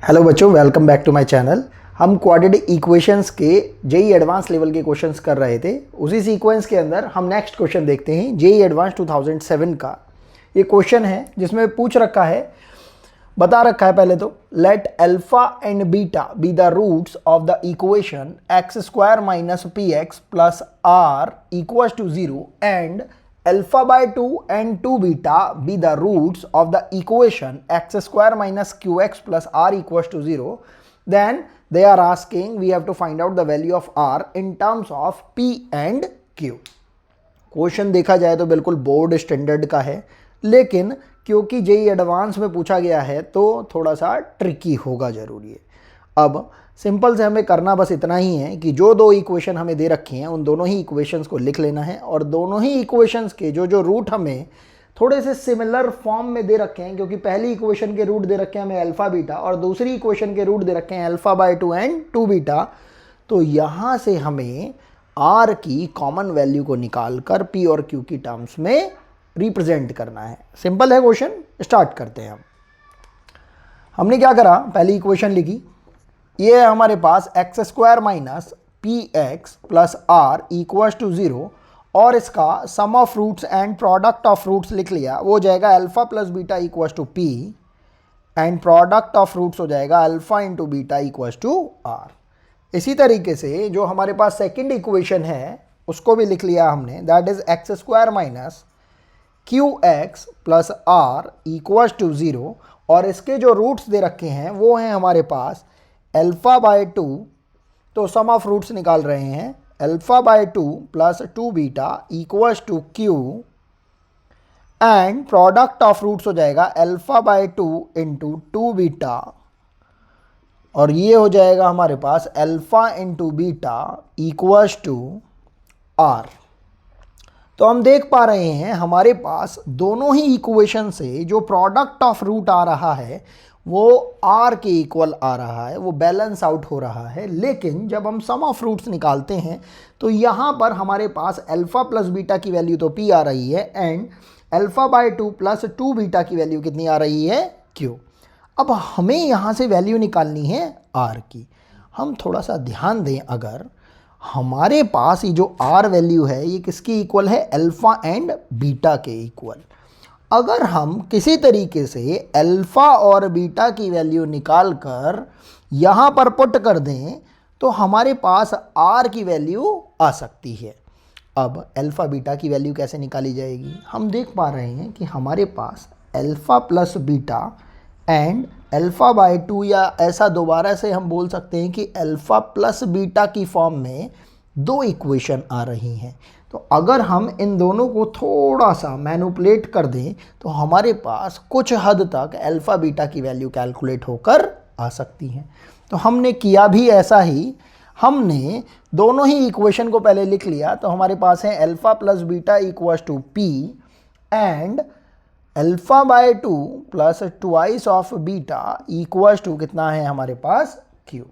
Hello बच्चों, welcome back to my channel. हम quadratic equations के जेई एडवांस लेवल के क्वेश्चंस कर रहे थे। उसी सीक्वेंस के अंदर हम नेक्स्ट क्वेश्चन देखते हैं जेई एडवांस 2007 का। ये क्वेश्चन है जिसमें पूछ रखा है, बता रखा है पहले तो, let alpha and beta be the roots of the equation X square minus P X plus R equals to 0 and alpha by 2 and 2 beta be the roots of the equation x square minus qx plus r equals to 0, then they are asking we have to find out the value of r in terms of p and q. Question देखा जाए तो बिल्कुल board standard का है, लेकिन क्योंकि JEE advance में पूछा गया है तो थोड़ा सा ट्रिकी होगा जरूरी है। अब सिंपल से हमें करना बस इतना ही है कि जो दो इक्वेशन हमें दे रखी हैं उन दोनों ही इक्वेशंस को लिख लेना है, और दोनों ही इक्वेशंस के जो जो रूट हमें थोड़े से सिमिलर फॉर्म में दे रखे हैं, क्योंकि पहली इक्वेशन के रूट दे रखे हैं हमें अल्फा बीटा और दूसरी इक्वेशन के रूट दे रखे हैं अल्फा बाय 2 एंड 2 बीटा, तो यहाँ से हमें आर की कॉमन वैल्यू को निकाल कर पी और क्यू की टर्म्स में रिप्रेजेंट करना है। सिंपल है क्वेश्चन, स्टार्ट करते हैं। हमने क्या करा, पहली इक्वेशन लिखी, ये है हमारे पास X square minus P X plus R equals to 0, और इसका sum of roots and product of roots लिख लिया, वो हो जाएगा alpha plus beta equals to P and product of roots हो जाएगा alpha into beta equals to R. इसी तरीके से जो हमारे पास सेकेंड इक्वेशन है उसको भी लिख लिया हमने, that is X square minus Q X plus R equals to 0, और इसके जो रूट्स दे रखे हैं वो हैं हमारे पास अल्फा बाय 2, तो सम ऑफ रूट्स निकाल रहे हैं, alpha by 2 plus 2 beta equals to Q and product of roots हो जाएगा अल्फा बाय 2 इंटू 2 बीटा, और ये हो जाएगा हमारे पास alpha into beta equals to R. तो हम देख पा रहे हैं हमारे पास दोनों ही इक्वेशन से जो प्रोडक्ट ऑफ रूट आ रहा है वो r के इक्वल आ रहा है, वो बैलेंस आउट हो रहा है। लेकिन जब हम सम ऑफ रूट्स निकालते हैं तो यहाँ पर हमारे पास अल्फा प्लस बीटा की वैल्यू तो p आ रही है and alpha by 2 plus 2 beta की वैल्यू कितनी आ रही है, q। अब हमें यहाँ से वैल्यू निकालनी है r की। हम थोड़ा सा ध्यान दें, अगर हमारे पास ये जो r वैल्यू है ये किसकी इक्वल है, अल्फा एंड बीटा के इक्वल। अगर हम किसी तरीके से अल्फा और बीटा की वैल्यू निकाल कर यहाँ पर पुट कर दें तो हमारे पास r की वैल्यू आ सकती है। अब अल्फा बीटा की वैल्यू कैसे निकाली जाएगी, हम देख पा रहे हैं कि हमारे पास alpha plus beta and alpha by 2, या ऐसा दोबारा से हम बोल सकते हैं कि अल्फा प्लस बीटा की फॉर्म में दो इक्वेशन आ रही हैं। तो अगर हम इन दोनों को थोड़ा सा मैनिपुलेट कर दें तो हमारे पास कुछ हद तक अल्फा बीटा की वैल्यू कैलकुलेट होकर आ सकती हैं। तो हमने किया भी ऐसा ही, हमने दोनों ही इक्वेशन को पहले लिख लिया। तो हमारे पास है alpha plus beta equals to P and alpha by 2 plus twice of beta equals to कितना है हमारे पास, क्यू।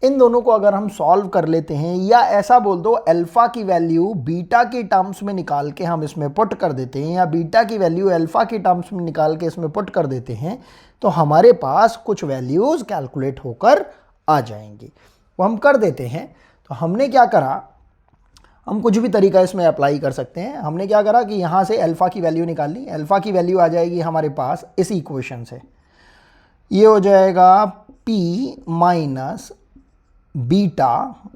इन दोनों को अगर हम सॉल्व कर लेते हैं, या ऐसा बोल दो अल्फा की वैल्यू बीटा की टर्म्स में निकाल के हम इसमें पुट कर देते हैं, या बीटा की वैल्यू अल्फा की टर्म्स में निकाल के इसमें पुट कर देते हैं, तो हमारे पास कुछ वैल्यूज़ कैलकुलेट होकर आ जाएंगी। वो हम कर देते हैं। तो हमने क्या करा, हम कुछ भी तरीका इसमें अप्लाई कर सकते हैं। हमने क्या करा कि यहाँ से अल्फा की वैल्यू निकाल ली। अल्फा की वैल्यू आ जाएगी हमारे पास इस इक्वेशन से, ये हो जाएगा p माइनस बीटा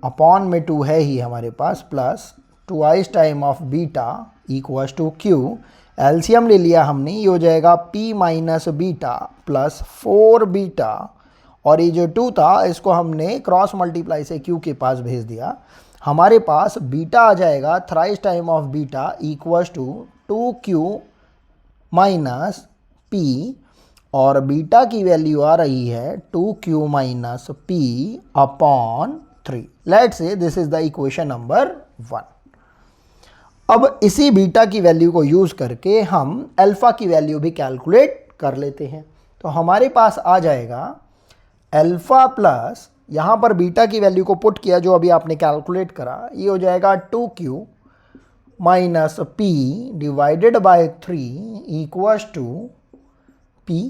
अपॉन में 2 है ही हमारे पास, plus twice time of beta equals to Q. LCM ले लिया हमने, ये हो जाएगा p minus beta plus 4 beta, और ये जो 2 था इसको हमने क्रॉस मल्टीप्लाई से q के पास भेज दिया। हमारे पास बीटा आ जाएगा thrice time of beta equals to 2q minus p, और बीटा की वैल्यू आ रही है 2q minus p upon 3। Let's say this is the equation number 1। अब इसी बीटा की वैल्यू को यूज करके हम अल्फा की वैल्यू भी कैलकुलेट कर लेते हैं। तो हमारे पास आ जाएगा अल्फा प्लस, यहाँ पर बीटा की वैल्यू को पुट किया जो अभी आपने कैलकुलेट करा, ये हो जाएगा 2q minus p divided by 3 equals to p,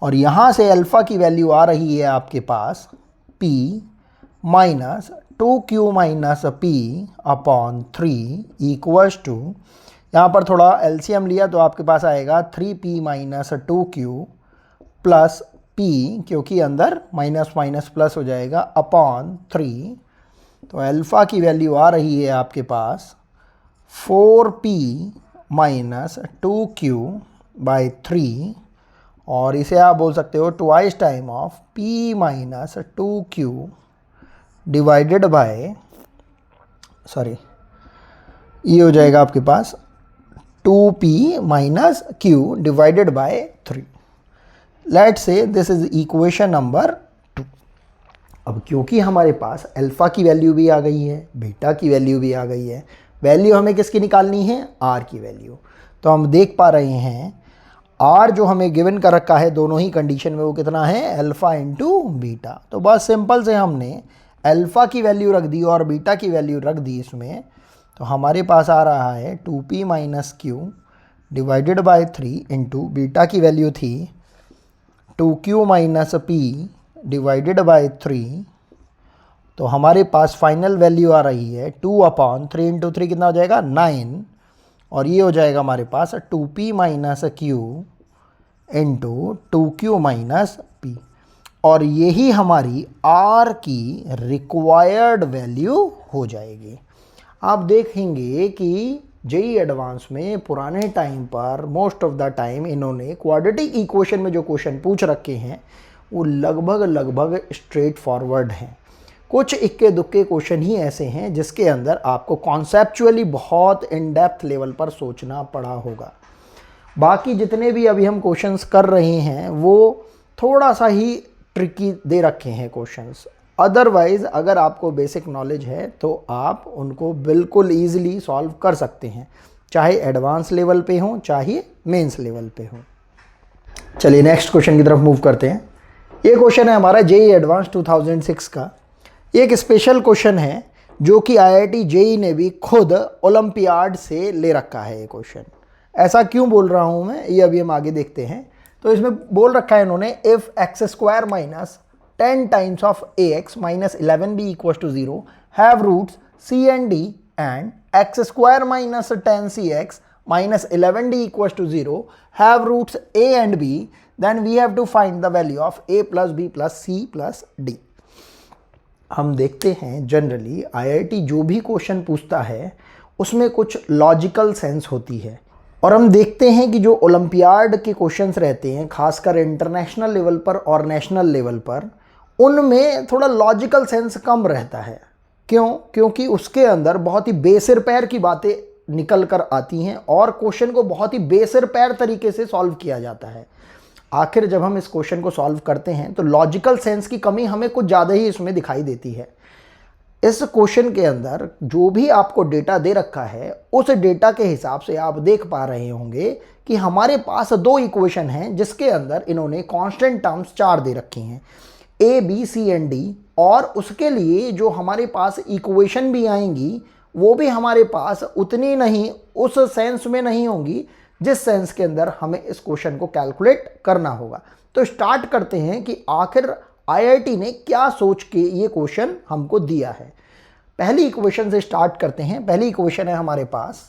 और यहाँ से अल्फ़ा की वैल्यू आ रही है आपके पास p minus 2q minus P upon 3 equals to, यहाँ पर थोड़ा एलसीएम लिया तो आपके पास आएगा 3p minus 2q plus p, क्योंकि अंदर माइनस माइनस प्लस हो जाएगा, अपॉन 3। तो अल्फ़ा की वैल्यू आ रही है आपके पास 4p माइनस 2q बाई 3, और इसे आप बोल सकते हो twice time of p minus 2q divided by, sorry ये हो जाएगा आपके पास 2p minus q divided by 3। Let's say this is equation number 2। अब क्योंकि हमारे पास अल्फ़ा की वैल्यू भी आ गई है, बीटा की वैल्यू भी आ गई है, वैल्यू हमें किसकी निकालनी है, r की वैल्यू। तो हम देख पा रहे हैं r जो हमें गिवन कर रखा है दोनों ही कंडीशन में, वो कितना है, अल्फ़ा इंटू बीटा। तो बस सिंपल से हमने अल्फ़ा की वैल्यू रख दी और बीटा की वैल्यू रख दी इसमें, तो हमारे पास आ रहा है 2p minus Q divided by 3 into beta की वैल्यू थी 2q minus p divided by 3। तो हमारे पास फाइनल वैल्यू आ रही है 2 अपॉन 3 इंटू 3 कितना हो जाएगा, 9, और ये हो जाएगा हमारे पास 2p minus Q into 2q minus p, और यही हमारी r की रिक्वायर्ड वैल्यू हो जाएगी। आप देखेंगे कि जेई एडवांस में पुराने टाइम पर मोस्ट ऑफ द टाइम इन्होंने क्वाड्रेटिक इक्वेशन में जो क्वेश्चन पूछ रखे हैं वो लगभग स्ट्रेट फॉरवर्ड हैं। कुछ इक्के दुक्के क्वेश्चन ही ऐसे हैं जिसके अंदर आपको कॉन्सेप्चुअली बहुत इन डेप्थ लेवल पर सोचना पड़ा होगा। बाकी जितने भी अभी हम क्वेश्चंस कर रहे हैं वो थोड़ा सा ही ट्रिकी दे रखे हैं क्वेश्चंस, अदरवाइज़ अगर आपको बेसिक नॉलेज है तो आप उनको बिल्कुल ईजिली सॉल्व कर सकते हैं, चाहे एडवांस लेवल पे हो चाहे मेंस लेवल पे हो। चलिए नेक्स्ट क्वेश्चन की तरफ मूव करते हैं। ये क्वेश्चन है हमारा जेई एडवांस 2006 का। एक स्पेशल क्वेश्चन है जो कि आईआईटी जेई ने भी खुद ओलंपियाड से ले रखा है। ये क्वेश्चन ऐसा क्यों बोल रहा हूँ मैं, ये अभी हम आगे देखते हैं। तो इसमें बोल रखा है इन्होंने, if x square minus 10 times of ax minus 11b equals to 0 have roots c and d, and x square minus 10cx minus 11d equals to 0 have roots a and b, then we have to find the value of a plus b plus c plus d। हम देखते हैं generally IIT जो भी question पूछता है उसमें कुछ logical sense होती है, और हम देखते हैं कि जो ओलंपियाड के क्वेश्चंस रहते हैं खासकर इंटरनेशनल लेवल पर और नेशनल लेवल पर, उनमें थोड़ा लॉजिकल सेंस कम रहता है। क्यों? क्योंकि उसके अंदर बहुत ही बेसिर पैर की बातें निकल कर आती हैं और क्वेश्चन को बहुत ही बेसिर पैर तरीके से सॉल्व किया जाता है। आखिर जब हम इस क्वेश्चन को सॉल्व करते हैं तो लॉजिकल सेंस की कमी हमें कुछ ज़्यादा ही इसमें दिखाई देती है। इस क्वेश्चन के अंदर जो भी आपको डेटा दे रखा है उस डेटा के हिसाब से आप देख पा रहे होंगे कि हमारे पास दो इक्वेशन हैं जिसके अंदर इन्होंने कांस्टेंट टर्म्स 4 दे रखी हैं, A B C and D, और उसके लिए जो हमारे पास इक्वेशन भी आएंगी वो भी हमारे पास उतनी नहीं, उस सेंस में नहीं होंगी जिस सेंस के अंदर हमें इस क्वेश्चन को कैलकुलेट करना होगा। तो स्टार्ट करते हैं कि आखिर आईआईटी ने क्या सोच के ये क्वेश्चन हमको दिया है। पहली इक्वेशन से स्टार्ट करते हैं। पहली इक्वेशन है हमारे पास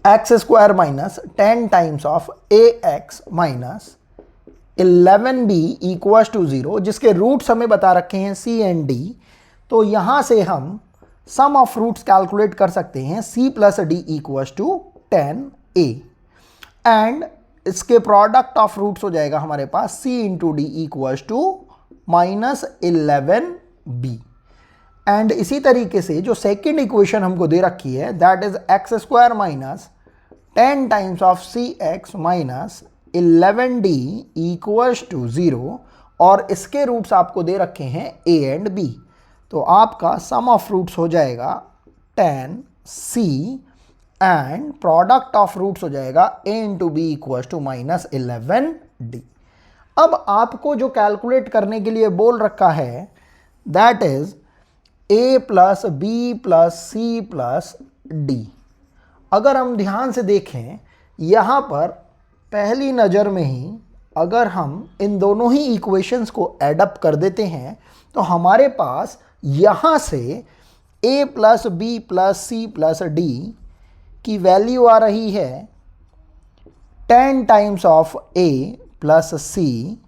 X square minus 10 times of A X minus 11b equals to 0, जिसके रूट्स हमें बता रखे हैं c एंड d। तो यहाँ से हम सम ऑफ रूट्स कैलकुलेट कर सकते हैं, c plus D equals to 10a, and इसके प्रोडक्ट ऑफ रूट्स हो जाएगा हमारे पास c into D equals to minus 11b। And इसी तरीके से जो सेकेंड इक्वेशन हमको दे रखी है that is X square minus 10 times of C X minus 11d equals to 0, और इसके रूट्स आपको दे रखे हैं a एंड b। तो आपका सम ऑफ रूट्स हो जाएगा 10c and product of roots हो जाएगा a into B equals to minus 11d। अब आपको जो कैलकुलेट करने के लिए बोल रखा है that is a plus B plus C plus D. अगर हम ध्यान से देखें यहाँ पर पहली नज़र में ही अगर हम इन दोनों ही इक्वेशंस को एडअप कर देते हैं तो हमारे पास यहाँ से a plus B plus C plus D की वैल्यू आ रही है 10 times of a plus C.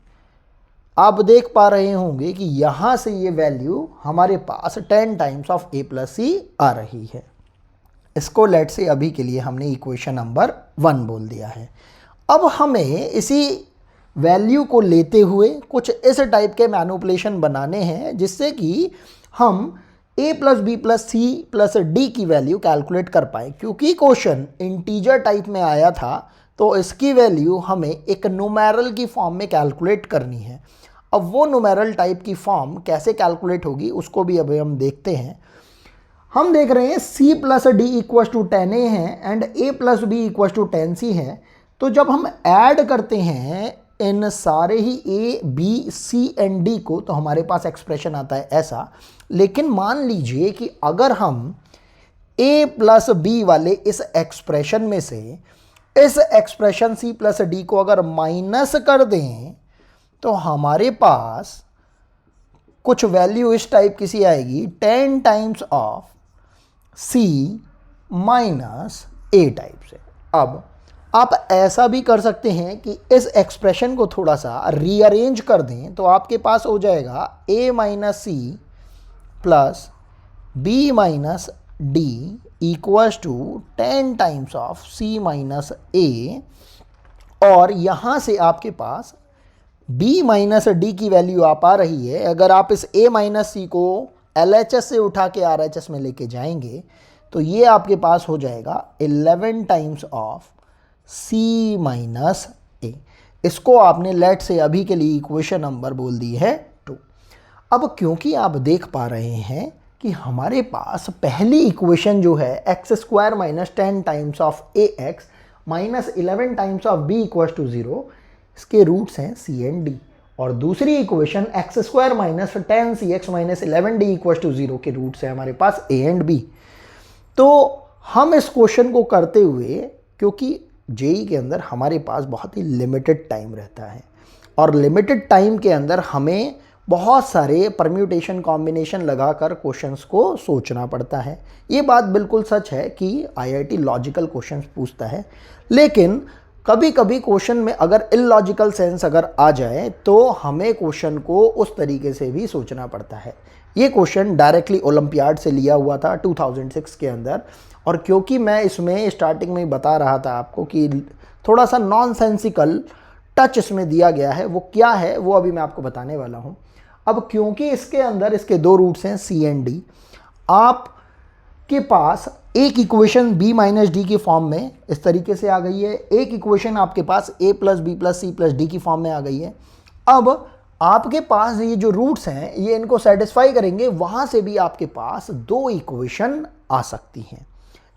आप देख पा रहे होंगे कि यहाँ से ये वैल्यू हमारे पास 10 टाइम्स ऑफ a प्लस सी आ रही है। इसको लेट से अभी के लिए हमने इक्वेशन नंबर 1 बोल दिया है। अब हमें इसी वैल्यू को लेते हुए कुछ इस टाइप के मैनिपुलेशन बनाने हैं जिससे कि हम a plus B plus C plus D की वैल्यू कैलकुलेट कर पाए। क्योंकि क्वेश्चन इंटीजर टाइप में आया था तो इसकी वैल्यू हमें एक न्यूमेरल की फॉर्म में कैलकुलेट करनी है। अब वो न्यूमेरल टाइप की फॉर्म कैसे कैलकुलेट होगी उसको भी अभी हम देखते हैं। हम देख रहे हैं c plus D equal to 10a है and a plus B equal to 10c है। तो जब हम ऐड करते हैं इन सारे ही a, b, c and d को तो हमारे पास एक्सप्रेशन आता है ऐसा। लेकिन मान लीजिए कि अगर हम a प्लस बी वाले इस एक्सप्रेशन में से इस एक्सप्रेशन c प्लस डी को अगर माइनस कर दें तो हमारे पास कुछ वैल्यू इस टाइप की सी आएगी 10 times of c minus a type से। अब आप ऐसा भी कर सकते हैं कि इस एक्सप्रेशन को थोड़ा सा रीअरेंज कर दें तो आपके पास हो जाएगा a minus C plus B minus D equals to 10 times of c minus a। और यहाँ से आपके पास b माइनस डी की वैल्यू आप आ रही है। अगर आप इस a माइनस सी को LHS से उठा के RHS में लेके जाएंगे तो ये आपके पास हो जाएगा 11 times of c minus a। इसको आपने लेट से अभी के लिए इक्वेशन नंबर बोल दी है 2। अब क्योंकि आप देख पा रहे हैं कि हमारे पास पहली इक्वेशन जो है X square minus 10 times of A X minus 11 times of B equal to 0, इसके रूट्स हैं c एंड d। और दूसरी equation X square minus 10 C X minus 11 D equal to 0 के रूट्स हैं हमारे पास a एंड b। तो हम इस क्वेश्चन को करते हुए, क्योंकि जेई के अंदर हमारे पास बहुत ही लिमिटेड टाइम रहता है और लिमिटेड टाइम के अंदर हमें बहुत सारे परम्यूटेशन कॉम्बिनेशन लगाकर क्वेश्चंस को सोचना पड़ता है। ये बात बिल्कुल सच है कि आईआईटी लॉजिकल क्वेश्चंस पूछता है, लेकिन कभी कभी क्वेश्चन में अगर इलॉजिकल सेंस अगर आ जाए तो हमें क्वेश्चन को उस तरीके से भी सोचना पड़ता है। ये क्वेश्चन डायरेक्टली ओलंपियाड से लिया हुआ था 2006 के अंदर। और क्योंकि मैं इसमें स्टार्टिंग में ही बता रहा था आपको कि थोड़ा सा नॉनसेंसिकल टच इसमें दिया गया है, वो क्या है वो अभी मैं आपको बताने वाला हूँ। अब क्योंकि इसके अंदर इसके दो रूट्स हैं c एंड d, आपके पास एक इक्वेशन b माइनस डी की फॉर्म में इस तरीके से आ गई है, एक इक्वेशन आपके पास a plus B plus C plus D की फॉर्म में आ गई है। अब आपके पास ये जो रूट्स हैं ये इनको सेटिस्फाई करेंगे, वहाँ से भी आपके पास दो इक्वेशन आ सकती हैं।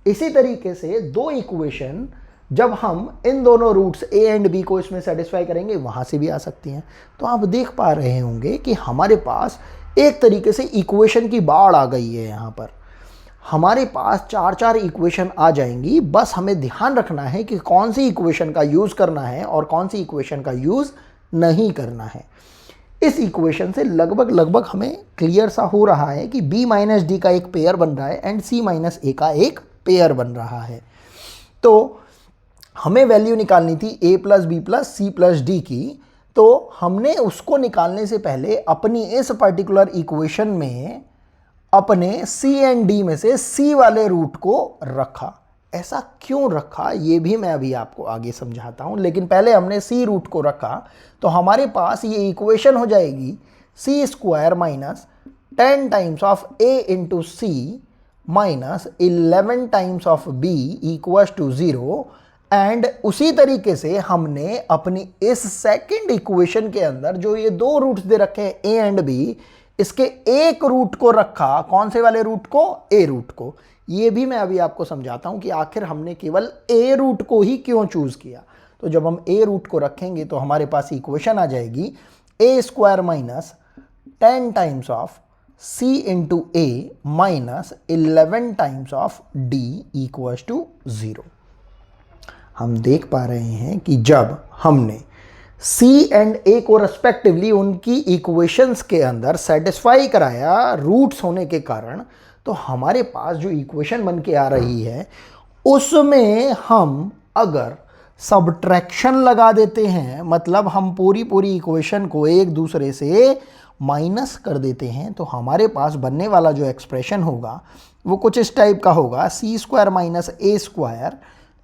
इसी तरीके से दो इक्वेशन जब हम इन दोनों रूट्स a एंड b को इसमें सेटिस्फाई करेंगे वहाँ से भी आ सकती हैं। तो आप देख पा रहे होंगे कि हमारे पास एक तरीके से इक्वेशन की बाढ़ आ गई है। यहाँ पर हमारे पास चार चार इक्वेशन आ जाएंगी। बस हमें ध्यान रखना है कि कौन सी इक्वेशन का यूज़ करना है और कौन सी इक्वेशन का यूज़ नहीं करना है। इस इक्वेशन से लगभग हमें क्लियर सा हो रहा है कि b माइनस डी का एक पेयर बन रहा है एंड c माइनस a का एक पेयर बन रहा है। तो हमें वैल्यू निकालनी थी a plus B plus C plus D की। तो हमने उसको निकालने से पहले अपनी इस पर्टिकुलर इक्वेशन में अपने c एंड d में से c वाले रूट को रखा। ऐसा क्यों रखा ये भी मैं अभी आपको आगे समझाता हूं, लेकिन पहले हमने c रूट को रखा तो हमारे पास ये इक्वेशन हो जाएगी c square minus 10 times of a into C minus 11 times of b equals to 0। And उसी तरीके से हमने अपनी इस सेकंड इक्वेशन के अंदर जो ये दो रूट्स दे रखे हैं a एंड b, इसके एक रूट को रखा। कौन से वाले रूट को? a रूट को। ये भी मैं अभी आपको समझाता हूं कि आखिर हमने केवल a रूट को ही क्यों चूज किया। तो जब हम a रूट को रखेंगे तो हमारे पास इक्वेशन आ जाएगी a square minus 10 times of c into a minus 11 times of d equals to 0। हम देख पा रहे हैं कि जब हमने सी एंड ए को रेस्पेक्टिवली उनकी इक्वेशंस के अंदर सेटिस्फाई कराया रूट्स होने के कारण, तो हमारे पास जो इक्वेशन बन के आ रही है उसमें हम अगर सब्ट्रैक्शन लगा देते हैं, मतलब हम पूरी इक्वेशन को एक दूसरे से माइनस कर देते हैं, तो हमारे पास बनने वाला जो एक्सप्रेशन होगा वो कुछ इस टाइप का होगा, सी स्क्वायर माइनस ए स्क्वायर,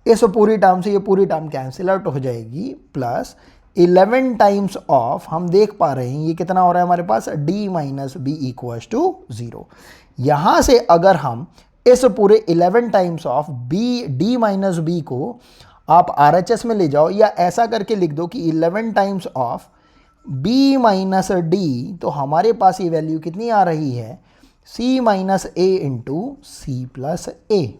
इस पूरी टर्म से ये पूरी टर्म कैंसिल आउट हो जाएगी, प्लस 11 टाइम्स ऑफ, हम देख पा रहे हैं ये कितना हो रहा है हमारे पास, d minus B equals to 0। यहाँ से अगर हम इस पूरे 11 times of d minus B को आप RHS में ले जाओ, या ऐसा करके लिख दो कि 11 times of b minus D, तो हमारे पास ये वैल्यू कितनी आ रही है, c minus A into C plus A.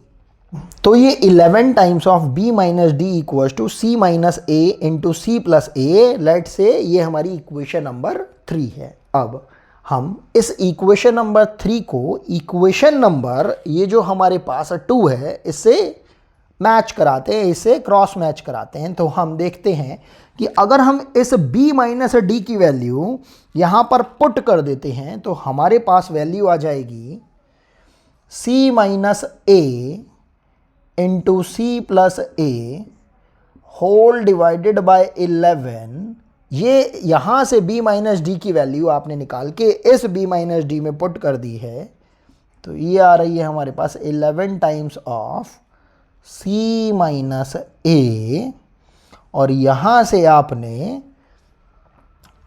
तो ये 11 times of b minus D equals to C minus A into C plus A, let say ये हमारी इक्वेशन नंबर 3 है। अब हम इस इक्वेशन नंबर 3 को इक्वेशन नंबर ये जो हमारे पास 2 है इससे मैच कराते हैं, इससे क्रॉस मैच कराते हैं। तो हम देखते हैं कि अगर हम इस b माइनस डी की वैल्यू यहाँ पर पुट कर देते हैं तो हमारे पास वैल्यू आ जाएगी c minus A into C plus A whole divided by 11। ये यहाँ से b माइनस डी की वैल्यू आपने निकाल के इस b माइनस डी में पुट कर दी है, तो ये आ रही है हमारे पास 11 times of c minus A, और यहाँ से आपने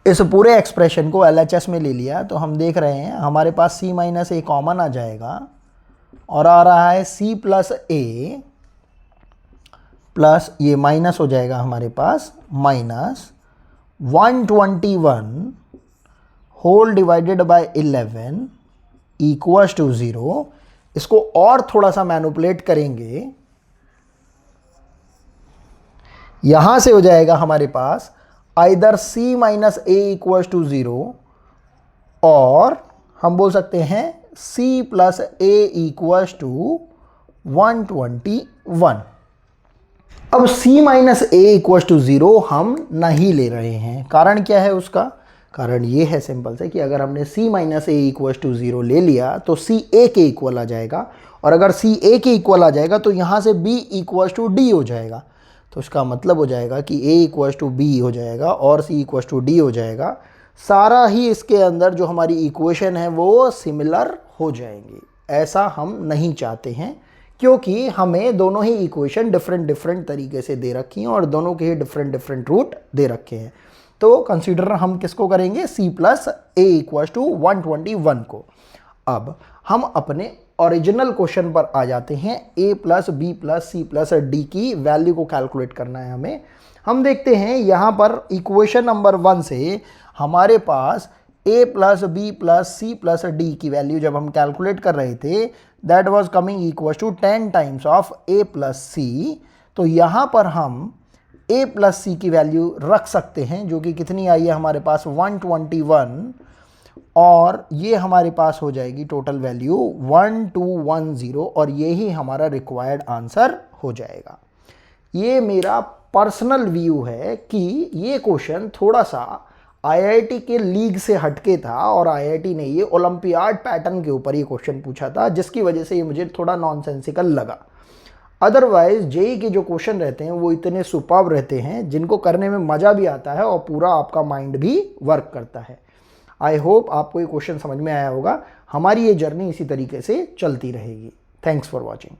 इस पूरे एक्सप्रेशन को LHS में ले लिया, तो हम देख रहे हैं हमारे पास c माइनस ए कॉमन आ जाएगा और आ रहा है c प्लस ए, प्लस ये माइनस हो जाएगा हमारे पास minus 121 whole divided by 11 equals to 0। इसको और थोड़ा सा मैनिपुलेट करेंगे, यहां से हो जाएगा हमारे पास either c minus A equals to 0, और हम बोल सकते हैं c plus A equals to 121। अब c minus A equals to 0 हम नहीं ले रहे हैं। कारण क्या है उसका? कारण ये है सिंपल से कि अगर हमने c minus A equals to 0 ले लिया तो c a के इक्वल आ जाएगा, और अगर c a के इक्वल आ जाएगा तो यहाँ से b इक्वल्स टू d हो जाएगा। तो इसका मतलब हो जाएगा कि a इक्वल्स टू b हो जाएगा और c इक्वल्स टू d हो जाएगा। सारा ही इसके अंदर जो हमारी इक्वेशन है वो सिमिलर हो जाएंगी। ऐसा हम नहीं चाहते हैं, क्योंकि हमें दोनों ही इक्वेशन डिफरेंट तरीके से दे रखी हैं और दोनों के ही डिफरेंट रूट दे रखे हैं। तो कंसीडर हम किसको करेंगे, c plus A equals to 121 को। अब हम अपने ओरिजिनल क्वेश्चन पर आ जाते हैं। a plus B plus C plus D की वैल्यू को कैलकुलेट करना है हमें। हम देखते हैं यहाँ पर इक्वेशन नंबर 1 से हमारे पास a plus B plus C plus D की वैल्यू जब हम कैलकुलेट कर रहे थे, that was coming equal to 10 times of a plus C. तो यहाँ पर हम a प्लस सी की वैल्यू रख सकते हैं, जो कि कितनी आई है हमारे पास 121, और ये हमारे पास हो जाएगी टोटल वैल्यू 1210, और यही हमारा रिक्वायर्ड आंसर हो जाएगा। ये मेरा पर्सनल व्यू है कि ये क्वेश्चन थोड़ा सा IIT के लीग से हटके था, और IIT ने ये ओलंपियाड पैटर्न के ऊपर ये क्वेश्चन पूछा था, जिसकी वजह से ये मुझे थोड़ा नॉनसेंसिकल लगा। अदरवाइज जेई के जो क्वेश्चन रहते हैं वो इतने सुपर्ब रहते हैं, जिनको करने में मज़ा भी आता है और पूरा आपका माइंड भी वर्क करता है। आई होप आपको ये क्वेश्चन समझ में आया होगा। हमारी ये जर्नी इसी तरीके से चलती रहेगी। Thanks for watching.